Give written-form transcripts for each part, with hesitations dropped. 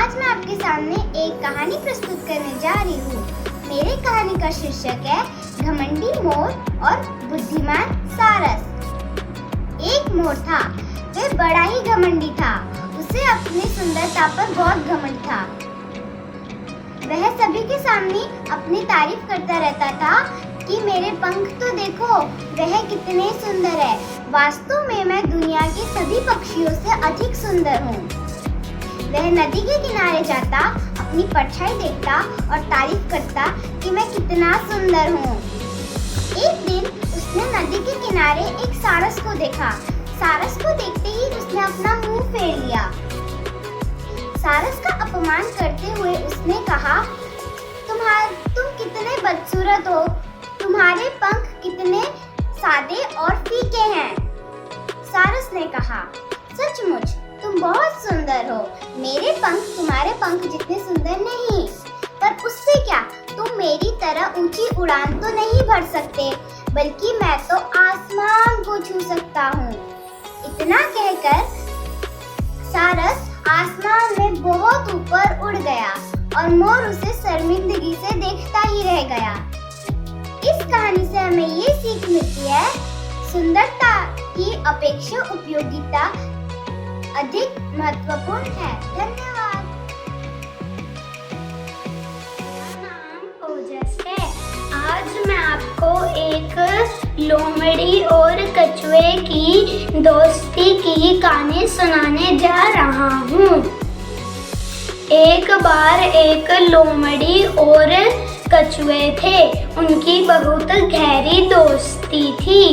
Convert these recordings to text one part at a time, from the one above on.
आज मैं आपके सामने एक कहानी प्रस्तुत करने जा रही हूँ। मेरे कहानी का शीर्षक है घमंडी मोर और बुद्धिमान सारस। एक मोर था, वह बड़ा ही घमंडी था। उसे अपनी सुंदरता पर बहुत घमंड था। वह सभी के सामने अपनी तारीफ करता रहता था कि मेरे पंख तो देखो, वह कितने सुंदर है। वास्तव में मैं दुनिया के सभी पक्षियों से अधिक सुंदर हूँ। वह नदी के किनारे जाता, अपनी परछाई देखता और तारीफ करता कि मैं कितना सुंदर हूँ। एक दिन उसने नदी के किनारे एक सारस को देखा। सारस को देखते ही उसने अपना मुंह फेर लिया। सारस का अपमान करते हुए उसने कहा, तुम कितने बदसूरत हो, तुम्हारे पंख कितने सादे और फीके हैं। सारस ने कहा, सचमुच तुम बहुत सुंदर हो। मेरे पंख तुम्हारे पंख जितने सुंदर नहीं, पर उससे क्या, तुम मेरी तरह ऊंची उड़ान तो नहीं भर सकते, बल्कि मैं तो आसमान को छू सकता हूँ। इतना कहकर सारस आसमान में बहुत ऊपर उड़ गया और मोर उसे शर्मिंदगी से देखता ही रह गया। इस कहानी से हमें ये सीख मिलती है, सुंदरता की अपेक्षा उपयोगिता अधिक महत्वपूर्ण है। धन्यवाद। मेरा नाम ओजस है। आज मैं आपको एक लोमड़ी और कछुए की दोस्ती की कहानी सुनाने जा रहा हूँ। एक बार एक लोमड़ी और कछुए थे। उनकी बहुत गहरी दोस्ती थी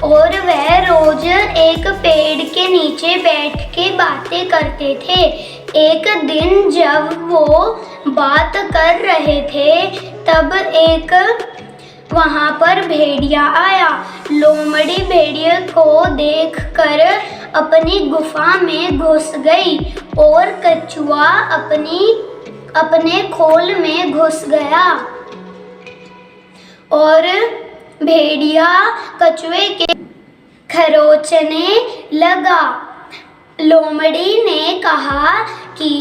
और वह रोज एक पेड़ के नीचे बैठ के बातें करते थे। एक दिन जब वो बात कर रहे थे, तब एक वहाँ पर भेड़िया आया। लोमड़ी भेड़िए को देखकर अपनी गुफा में घुस गई और कछुआ अपने खोल में घुस गया और भेड़िया कछुए के खरोचने लगा। लोमड़ी ने कहा कि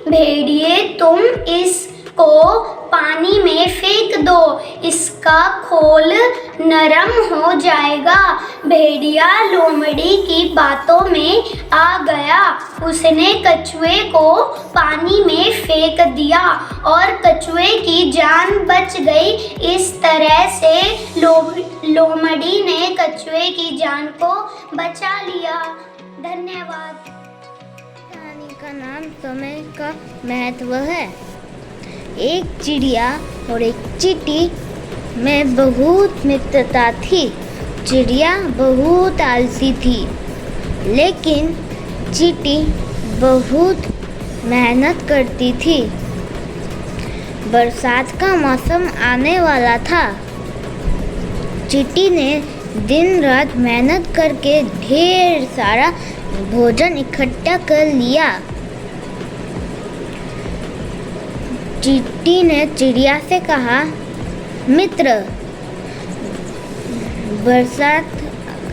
भेड़िए तुम इसको पानी में फेंक दो, इसका खोल नरम हो जाएगा। भेड़िया लोमड़ी की बातों में आ गया। उसने कछुए को पानी में फेंक दिया और कछुए की जान बच गई। इस तरह से लोमड़ी ने कछुए की जान को बचा लिया। धन्यवाद। कहानी का नाम समय का महत्व है। एक चिड़िया और एक चींटी में बहुत मित्रता थी। चिड़िया बहुत आलसी थी, लेकिन चींटी बहुत मेहनत करती थी। बरसात का मौसम आने वाला था। चींटी ने दिन रात मेहनत करके ढेर सारा भोजन इकट्ठा कर लिया। चींटी ने चिड़िया से कहा, मित्र, बरसात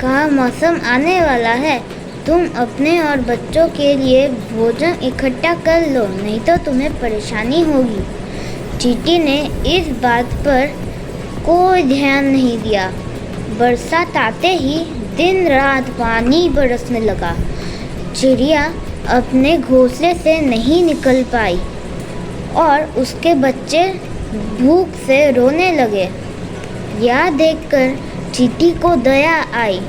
का मौसम आने वाला है, तुम अपने और बच्चों के लिए भोजन इकट्ठा कर लो, नहीं तो तुम्हें परेशानी होगी। चींटी ने इस बात पर कोई ध्यान नहीं दिया। बरसात आते ही दिन रात पानी बरसने लगा। चिड़िया अपने घोंसले से नहीं निकल पाई और उसके बच्चे भूख से रोने लगे। यह देखकर चींटी को दया आई।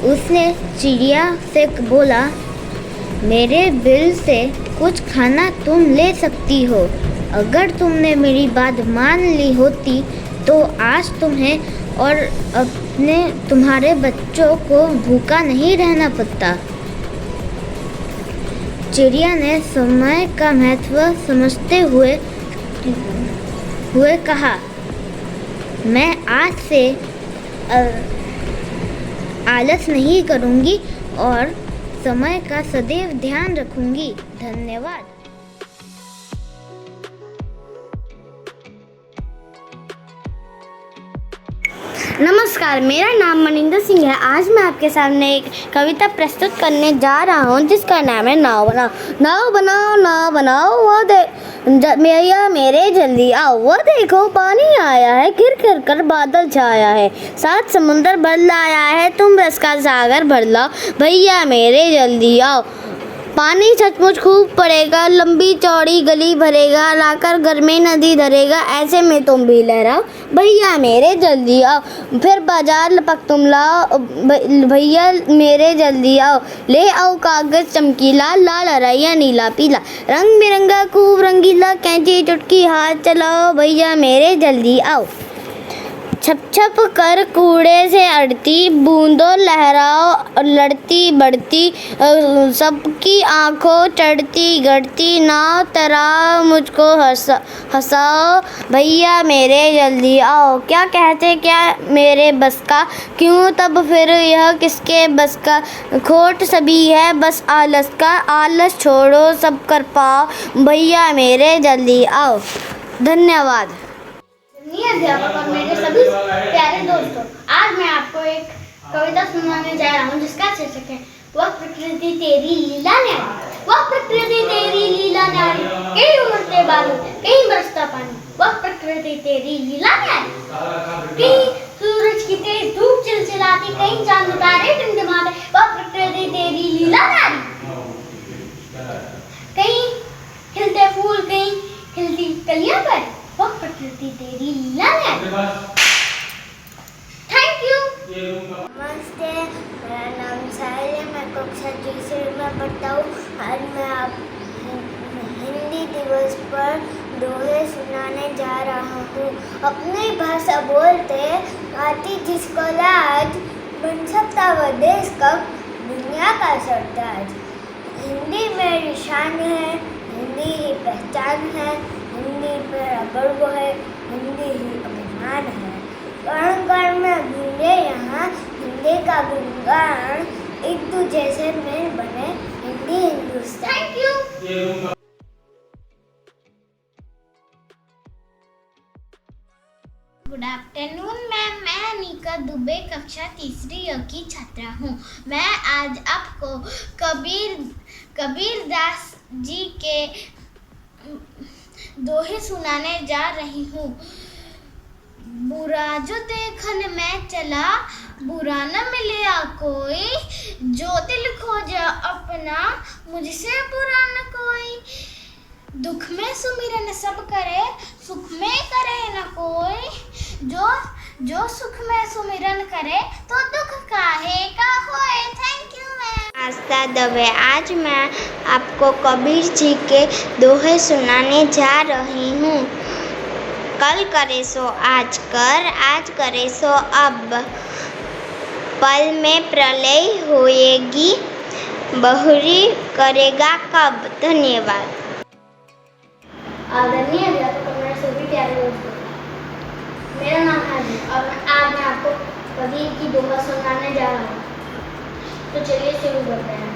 उसने चिड़िया से बोला, मेरे बिल से कुछ खाना तुम ले सकती हो। अगर तुमने मेरी बात मान ली होती तो आज तुम्हें और तुम्हारे बच्चों को भूखा नहीं रहना पड़ता। चिड़िया ने समय का महत्व समझते हुए कहा, मैं आज से आलस नहीं करूँगी और समय का सदैव ध्यान रखूँगी। धन्यवाद। नमस्कार, मेरा नाम मनिंदर सिंह है। आज मैं आपके सामने एक कविता प्रस्तुत करने जा रहा हूँ जिसका नाम है नाव बनाओ। नाव बनाओ नाव बनाओ, वो मैया मेरे जल्दी आओ। वो देखो पानी आया है, गिर गिर कर बादल छाया है, सात समुंदर भर लाया है, तुम रस का सागर भर लाओ, भैया मेरे जल्दी आओ। पानी सचमुच खूब पड़ेगा, लंबी चौड़ी गली भरेगा, लाकर घर में नदी धरेगा, ऐसे में तुम भी लहराओ, भैया मेरे जल्दी आओ। फिर बाजार लपक तुम लाओ, भैया मेरे जल्दी आओ। ले आओ कागज चमकीला, लाल हरा नीला पीला, रंग बिरंगा खूब रंगीला, कैंची चुटकी हाथ चलाओ, भैया मेरे जल्दी आओ। छप छप कर कूड़े से अड़ती बूंदों लहराओ, लड़ती बढ़ती सबकी आंखों चढ़ती गढ़ती नाव तराओ, मुझको हंसाओ, भैया मेरे जल्दी आओ। क्या कहते क्या मेरे बस का, क्यों तब फिर यह किसके बस का, खोट सभी है बस आलस का, आलस छोड़ो सब कर पाओ, भैया मेरे जल्दी आओ। धन्यवाद। अध्यापक और मेरे सभी प्यारे दोस्तों, आज मैं आपको एक कविता सुनाने जा रहा हूँ जिसका शीर्षक है वह प्रकृति तेरी लीला न्यारी। वह प्रकृति तेरी लीला न्यारी, कहीं उमड़ते बादल कहीं बरसता पानी, वह प्रकृति तेरी लीला न्यारी। कहीं सूरज की तेज धूप चिलचिलाती, कहीं चांद तारे टिमटिमाते, वह प्रकृति तेरी लीला न्यारी। कहीं खिलते फूल कहीं खिलती कलियां पर, वह प्रकृति तेरी लीला है। Thank you. नमस्ते, मेरा नाम साहिल है, मैं कक्षा तीसरी में पढ़ता हूँ। आज मैं आप हिंदी दिवस पर दोहे सुनाने जा रहा हूँ। अपनी भाषा बोलते आती जिसको लाज, बन सकता वह देश कब दुनिया का सरताज। हिंदी मेरी शान है, हिंदी ही पहचान है, हिंदी मेरा गर्व है, हिंदी ही अभिमान है। कण कण में गूंजे यहाँ हिंदी का गुणगान, एक दूजे से मेल बने Hindi Hindustan. Thank you. Good afternoon ma'am, मैं अनिका दुबे कक्षा तीसरी की छात्रा हूँ। मैं आज आपको कबीरदास जी के दोहे सुनाने जा रही हूँ। बुरा जो देखन में चला, बुरा न मिला कोई, जो दिल खोजा अपना, मुझसे बुरा न कोई। दुख में सुमिरन सब करे, सुख में करे न कोई, जो सुख में सुमिरन करे तो दुख काहे का होए। Thank you ma'am. Aastha Dave. आज मैं आपको कबीर जी के दोहे सुनाने जा रही हूँ। कल करे सो आज कर, आज करे सो अब, पल में प्रलय होएगी, बहुरी करेगा कब। धन्यवाद। आदरणीय अध्यापक और मेरे सभी प्यारे दोस्तों, मेरा नाम है और आज मैं आपको कबीर की दोहा सुनाने जा रहा हूँ। तो चलिए शुरू करते हैं।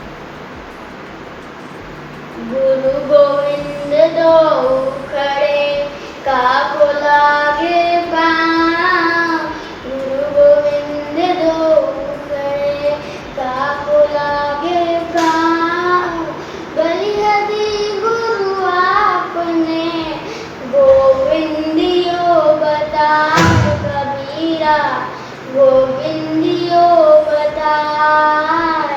गुरु गोविंद दो खड़े, काको लागे पाँव, गुरु गोविंद दो खड़े, काको लागे पाँव, बलिहदी गुरु आपने, गोविंदियो बताओ कबीरा, गोविंदियो बताए।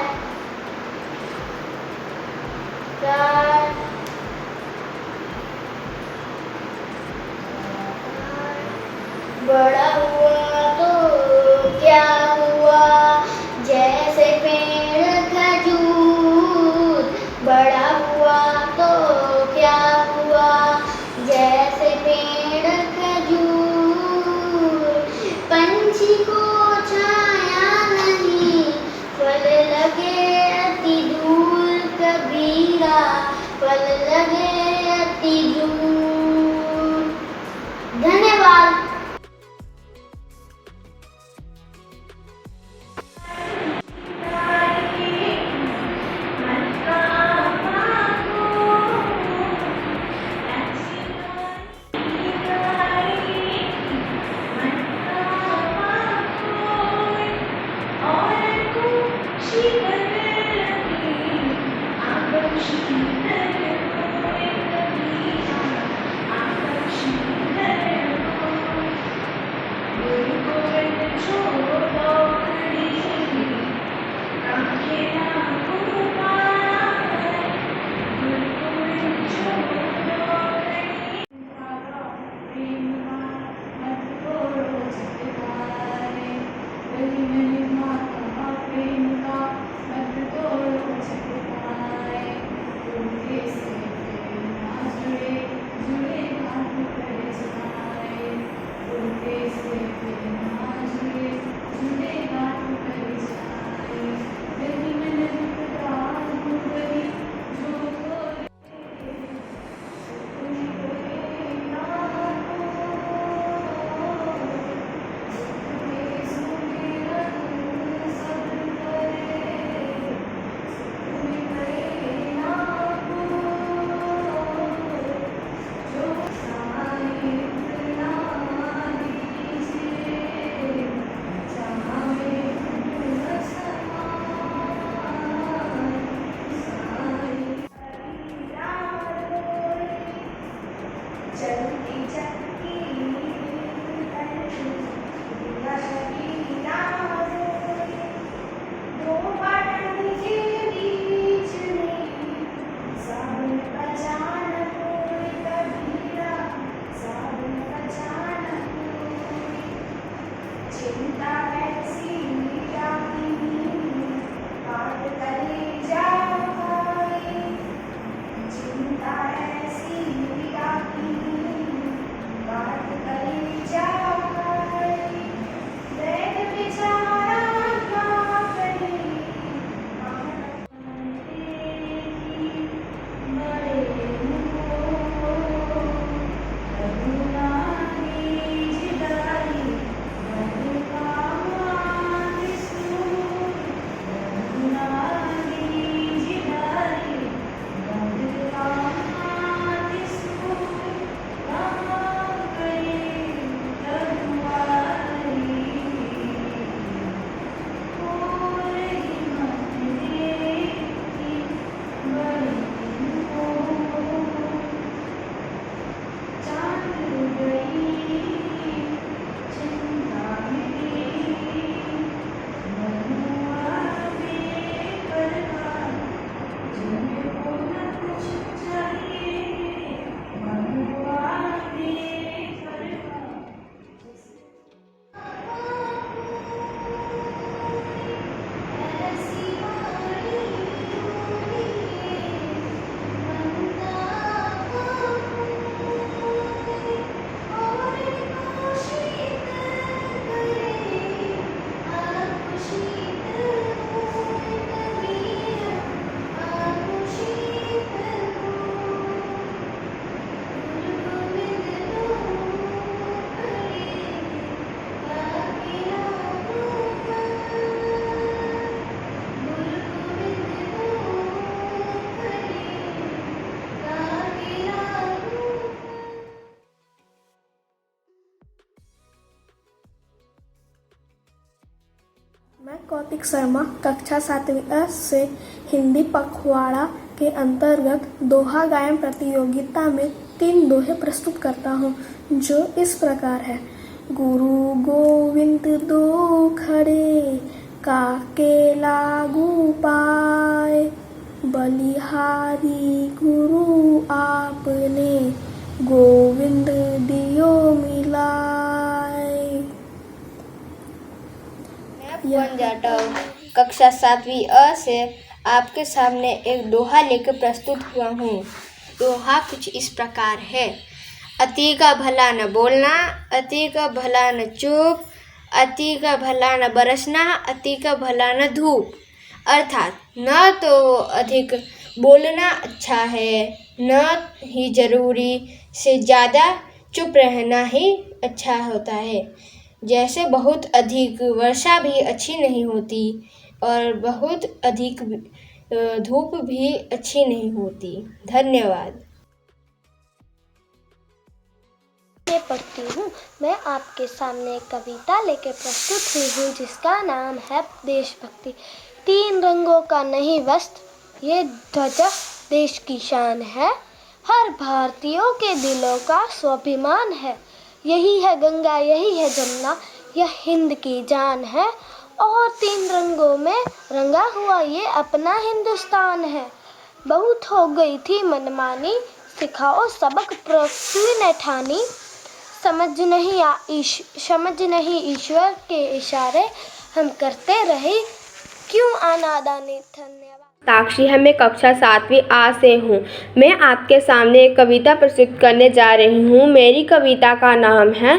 बड़ा हुआ तो क्या हुआ, जैसे पेड़ खजूर, बड़ा हुआ तो क्या हुआ, जैसे पेड़ खजूर, पंछी को छाया नहीं, फल लगे अति दूर कबीरा, फल लगे अति दूर। धन्यवाद। मैं कौतिक शर्मा कक्षा 7वीं अ से हिंदी पखवाड़ा के अंतर्गत दोहा गायन प्रतियोगिता में 3 दोहे प्रस्तुत करता हूँ, जो इस प्रकार है। गुरु गोविंद दो खड़े, काके लागू पाए, बलिहारी गुरु आपने, गोविंद दियो मिलाए। मैं जाटव कक्षा 7वीं अ से आपके सामने एक दोहा लेकर प्रस्तुत हुआ हूँ। दोहा कुछ इस प्रकार है। अति का भला न बोलना, अति का भला न चुप, अति का भला न बरसना, अति का भला न धूप। अर्थात न तो अधिक बोलना अच्छा है, न ही जरूरी से ज़्यादा चुप रहना ही अच्छा होता है। जैसे बहुत अधिक वर्षा भी अच्छी नहीं होती और बहुत अधिक धूप भी अच्छी नहीं होती। धन्यवाद। मैं पढ़ती हूँ। मैं आपके सामने एक कविता लेकर प्रस्तुत हुई हूँ, जिसका नाम है देशभक्ति। 3 रंगों का नहीं वस्त्र, ये ध्वजा देश की शान है। हर भारतीयों के दिलों का स्वाभिमान है। यही है गंगा, यही है जमुना, यह हिंद की जान है। और 3 रंगों में रंगा हुआ ये अपना हिंदुस्तान है। बहुत हो गई थी मनमानी, सिखाओ सबक पृथ्वी ने ठानी। समझ नहीं ईश्वर के इशारे, हम करते रहे क्यों अनादानी। धन्यवाद। साक्षी है, मैं कक्षा 7वीं आ से हूँ। मैं आपके सामने एक कविता प्रस्तुत करने जा रही हूँ। मेरी कविता का नाम है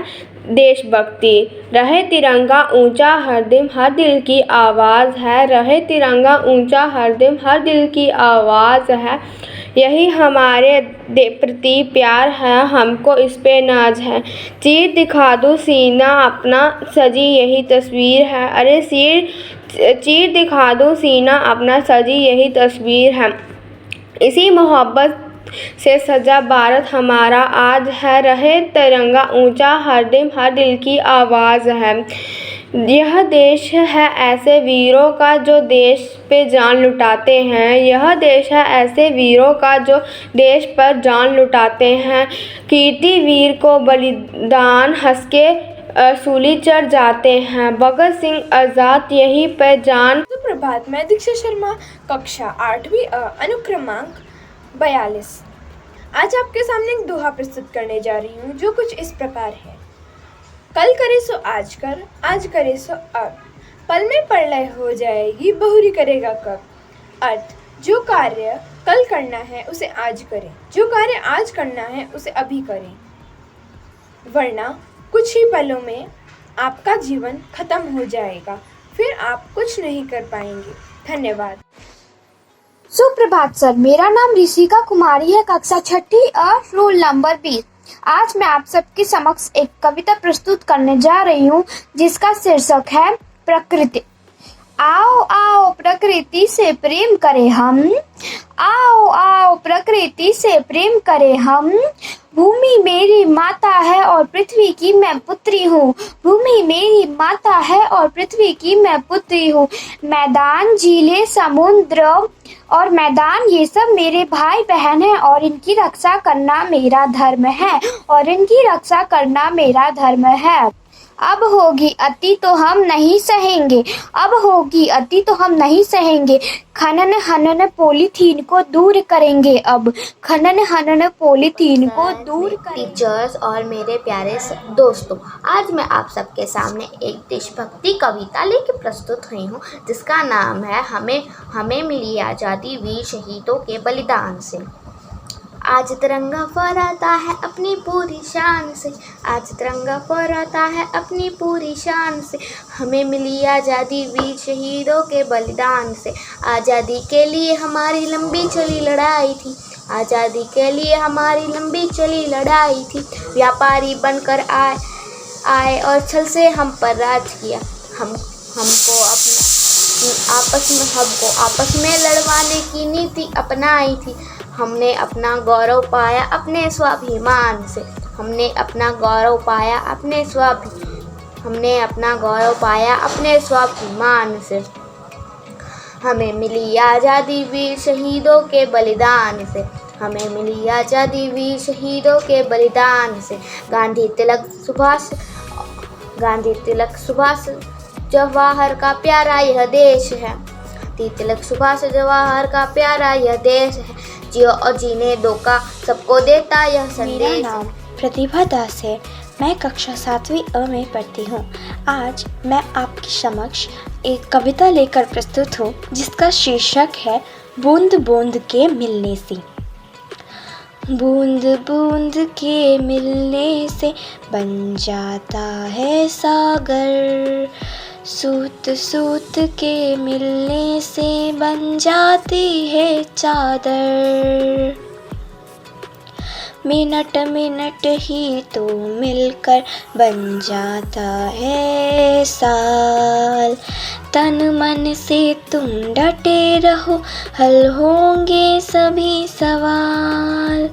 देशभक्ति। रहे तिरंगा ऊंचा हरदम हर दिल की आवाज़ है, रहे तिरंगा ऊंचा हरदम हर दिल की आवाज़ है। यही हमारे प्रति प्यार है, हमको इस पे नाज है। चीर दिखा दूँ सीना अपना, सजी यही तस्वीर है। अरे चीर दिखा दूँ सीना अपना, सजी यही तस्वीर है। इसी मोहब्बत से सजा भारत हमारा आज है, रहे तिरंगा ऊंचा हरदम हर दिल की आवाज़ है। यह देश है ऐसे वीरों का जो देश पे जान लुटाते हैं, यह देश है ऐसे वीरों का जो देश पर जान लुटाते हैं। कीर्ति वीर को बलिदान हंस के सूली चढ़ जाते हैं, भगत सिंह आज़ाद यही पहचान। सुप्रभात, मैं दीक्षा शर्मा कक्षा 8वीं अ अनुक्रमांक 42 आज आपके सामने एक दोहा प्रस्तुत करने जा रही हूँ, जो कुछ इस प्रकार है। कल करे सो आज कर, आज करे सो अब, पल में प्रलय हो जाएगी, बहुरी करेगा कब। अर्थ, जो कार्य कल करना है उसे आज करें, जो कार्य आज करना है उसे अभी करें, वरना कुछ ही पलों में आपका जीवन खत्म हो जाएगा, फिर आप कुछ नहीं कर पाएंगे। धन्यवाद। सुप्रभात सर, मेरा नाम ऋषिका कुमारी है, कक्षा 6ठी अ रोल नंबर 20। आज मैं आप सबके समक्ष एक कविता प्रस्तुत करने जा रही हूँ, जिसका शीर्षक है प्रकृति। आओ आओ प्रकृति से प्रेम करें हम, आओ आओ प्रकृति से प्रेम करें हम। भूमि मेरी माता है और पृथ्वी की मैं पुत्री हूँ, भूमि मेरी माता है और पृथ्वी की मैं पुत्री हूँ। मैदान झीलें समुद्र और मैदान ये सब मेरे भाई बहन हैं, और इनकी रक्षा करना मेरा धर्म है, और इनकी रक्षा करना मेरा धर्म है। अब होगी अति तो हम नहीं सहेंगे, अब होगी अति तो हम नहीं सहेंगे। खनन हनन पॉलीथीन को दूर करेंगे, अब खनन हनन पॉलीथीन को दूर करेंगे। टीचर्स और मेरे प्यारे दोस्तों, आज मैं आप सबके सामने एक देशभक्ति कविता लेके प्रस्तुत हुई हूँ, जिसका नाम है हमें मिली आज़ादी वीर शहीदों के बलिदान से। आज तिरंगा फहराता है अपनी पूरी शान से, आज तिरंगा फहराता है अपनी पूरी शान से। हमें मिली आज़ादी वीर शहीदों के बलिदान से। आज़ादी के लिए हमारी लंबी चली लड़ाई थी, आज़ादी के लिए हमारी लंबी चली लड़ाई थी। व्यापारी बनकर आए और छल से हम पर राज किया। हमको आपस में लड़वाने की नीति अपनाई थी। हमने अपना गौरव पाया अपने स्वाभिमान से, हमने अपना गौरव पाया अपने हमने अपना गौरव पाया अपने स्वाभिमान से। हमें मिली आज़ादी वीर शहीदों के बलिदान से। हमें मिली आज़ादी वीर शहीदों के बलिदान से। गांधी तिलक सुभाष जवाहर का प्यारा यह देश है। गांधी तिलक सुभाष जवाहर का प्यारा यह देश है। जियो और जीने दो का सबको देता यह संदेश। मेरा नाम प्रतिभा दास है। मैं कक्षा 7वीं अ में पढ़ती हूँ। आज मैं आपके समक्ष एक कविता लेकर प्रस्तुत हूँ जिसका शीर्षक है बूंद बूंद के मिलने से। बूंद बूंद के मिलने से बन जाता है सागर। सूत सूत के मिलने से बन जाती है चादर। मिनट मिनट ही तो मिलकर बन जाता है साल। तन मन से तुम डटे रहो हल होंगे सभी सवाल।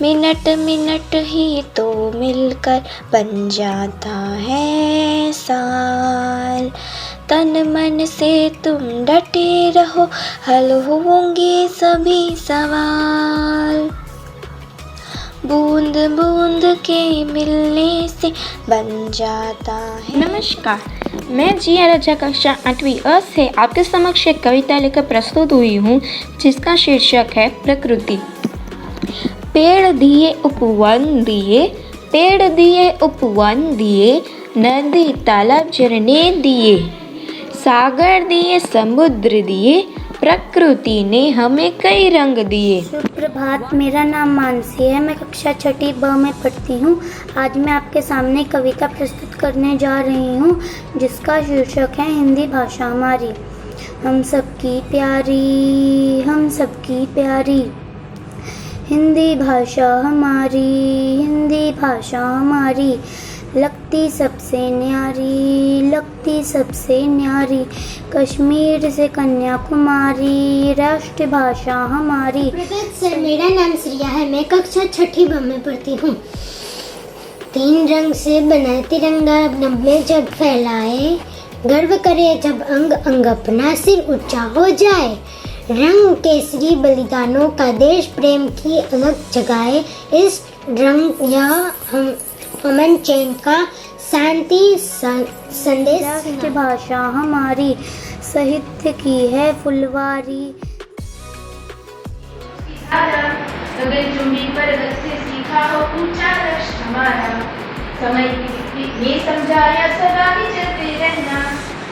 मिनट मिनट ही तो मिलकर बन जाता है साल। तन मन से तुम डटे रहो हल होंगे सभी सवाल। बूंद बूंद के मिलने से बन जाता है। नमस्कार, मैं जिया रजा कक्षा 8वीं अ से आपके समक्ष एक कविता लेकर प्रस्तुत हुई हूँ जिसका शीर्षक है प्रकृति। पेड़ दिए उपवन दिए, पेड़ दिए उपवन दिए, नदी तालाब झरने दिए, सागर दिए समुद्र दिए, प्रकृति ने हमें कई रंग दिए। सुप्रभात, मेरा नाम मानसी है। मैं कक्षा 6ठी ब में पढ़ती हूँ। आज मैं आपके सामने कविता प्रस्तुत करने जा रही हूँ जिसका शीर्षक है हिंदी भाषा हमारी। हम सबकी प्यारी, हम सबकी प्यारी हिंदी भाषा हमारी, हिंदी भाषा हमारी लगती सबसे न्यारी, लगती सबसे न्यारी। कश्मीर से कन्याकुमारी राष्ट्रभाषा हमारी। सर, मेरा नाम श्रिया है। मैं कक्षा 6ठी ब में पढ़ती हूँ। 3 रंग से बना तिरंगा नभ में जब फैलाए, गर्व करे जब अंग अंग अपना सिर ऊंचा हो जाए। रंग केसरी बलिदानों का देश प्रेम की अलग जगाए। इस रंग या हम अमन चैन का शांति संदेश। राष्ट्रभाषा हमारी साहित्य की है फुलवारी। गगनचुंबी पर्वत से सीखा हो ऊंचा लक्ष्य हमारा। समय की विपरीत में समझाया सदा ही चलते रहना।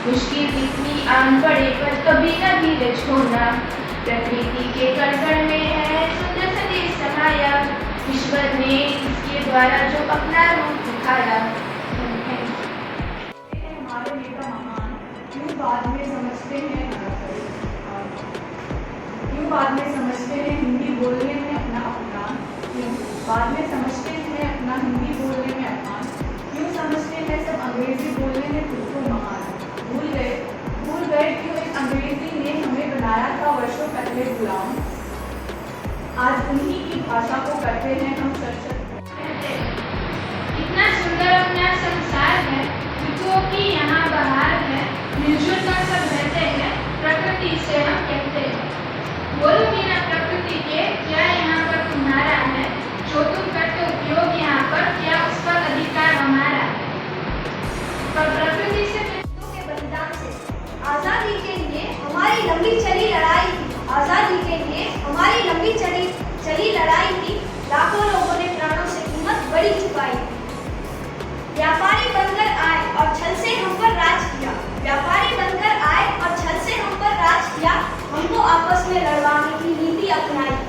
मुश्किल इतनी आन पड़े पर कभी न धीरज छोड़ना। प्रकृति के कण कण में है सुंदर संदेश समाया। ईश्वर ने इसके द्वारा जो अपना रूप दिखाया। हमारे नेता महान क्यों बाद में समझते हैं, क्यों बाद में समझते हैं हिंदी बोलने में अपना अपमान। क्यों बाद में समझते हैं अपना हिंदी बोलने में अपमान। क्यों समझते हैं सब अंग्रेजी बोलने में खुद को महान। भूल गए क्यों इस अंग्रेजी ने हमें बनाया था वर्षों पहले गुलाम। आज उन्हीं की भाषा को करते हैं हम चर्चा। इतना सुंदर अपना संसार है, ऋतुओं की यहाँ बहार है। मिलजुल कर सब रहते हैं, प्रकृति से हम कहते हैं। बोलो बिना प्रकृति के क्या यहाँ पर तुम्हारा है। जो तुम करते उपयोग यहाँ पर क्या उस पर अधिकार हमारा है। पर प्रकृति से के बलिदान से आज़ादी के लिए हमारी लंबी चली लड़ाई थी। आज़ादी के लिए हमारी लंबी चली लड़ाई थी। लाखों लोगों ने प्राणों से कीमत बड़ी चुकाई थी। व्यापारी बनकर आए और छल से हम पर राज किया। व्यापारी बनकर आए और छल से हम पर राज किया। हमको आपस में लड़वाने की नीति अपनाई थी।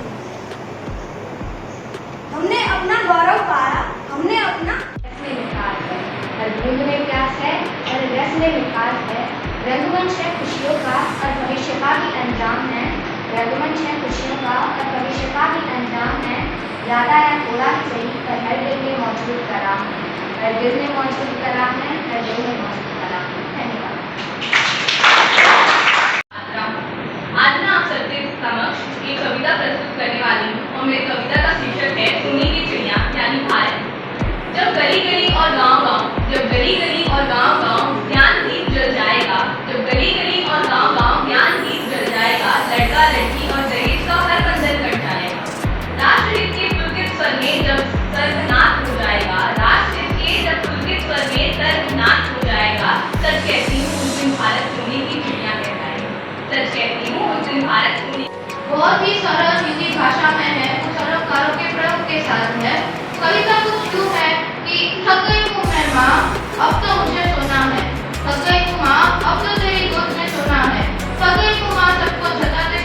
हमने अपना गौरव पाया, हमने अपना हर बूंद में प्यास है, हर रस में मिठास है। रंगमंच है खुशियों का और भविष्य का भी अंजाम है। रंगमंच है खुशियों का और भविष्य का भी अंजाम है। ज़्यादा या थोड़ा ही सही पर हर दिल में मौजूद कराम है। हर दिल में मौजूद कराम है, हर दिल में मौजूद कराम है। धन्यवाद। आज मैं आप सबके समक्ष एक कविता प्रस्तुत करने वाली हूँ और मेरी कविता का शीर्षक है सुनी की चिड़िया यानी भारत। जब गली गली और गांव-गांव, जब गली गली और सच कहती हूँ उस दिन भारत सोने की चिड़िया कहलाएगी। सच कहती हूँ उस दिन भारत सोने। बहुत ही सरल हिंदी भाषा में है, कुछ अलंकारों के प्रयोग के साथ है। कविता कुछ यूँ है कि थक गई हूँ मैं माँ, अब तो मुझे सोना है। थक गई हूँ माँ, अब तो तेरी गोद में सोना है। थक गई हूँ माँ, सबको जताते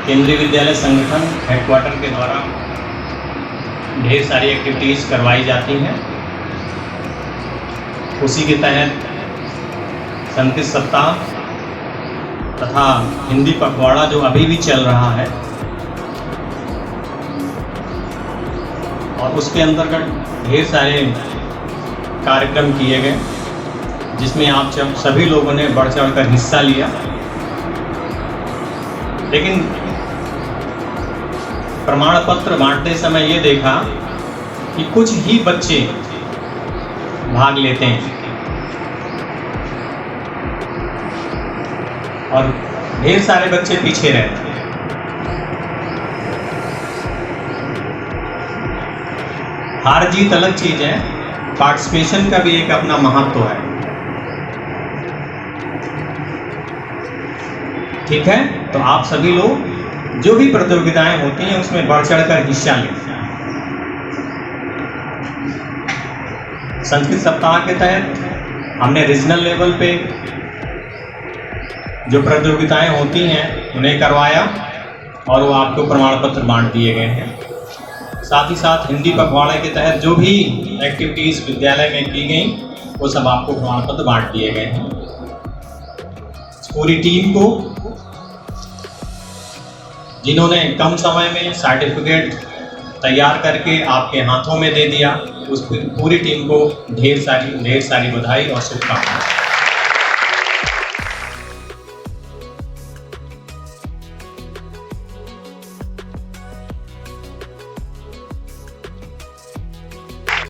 केंद्रीय विद्यालय संगठन हेडक्वार्टर के द्वारा ढेर सारी एक्टिविटीज़ करवाई जाती हैं। उसी के तहत संस्कृत सप्ताह तथा हिंदी पखवाड़ा जो अभी भी चल रहा है और उसके अंतर्गत ढेर सारे कार्यक्रम किए गए, जिसमें आप सभी लोगों ने बढ़ चढ़ कर हिस्सा लिया। लेकिन प्रमाण पत्र बांटते समय ये देखा कि कुछ ही बच्चे भाग लेते हैं और ढेर सारे बच्चे पीछे रहते हैं। हार जीत अलग चीज है, पार्टिसिपेशन का भी एक अपना महत्व है। ठीक है, तो आप सभी लोग जो भी प्रतियोगिताएं होती हैं उसमें बढ़ चढ़कर हिस्सा लें। संस्कृत सप्ताह के तहत हमने रीजनल लेवल पे जो प्रतियोगिताएं होती हैं उन्हें करवाया और वो आपको प्रमाण पत्र बांट दिए गए हैं। साथ ही साथ हिंदी पखवाड़े के तहत जो भी एक्टिविटीज़ विद्यालय में की गई वो सब आपको प्रमाण पत्र बांट दिए गए हैं। पूरी टीम को, जिन्होंने कम समय में सर्टिफिकेट तैयार करके आपके हाथों में दे दिया, उस पूरी टीम को ढेर सारी बधाई और शुभकामनाएं।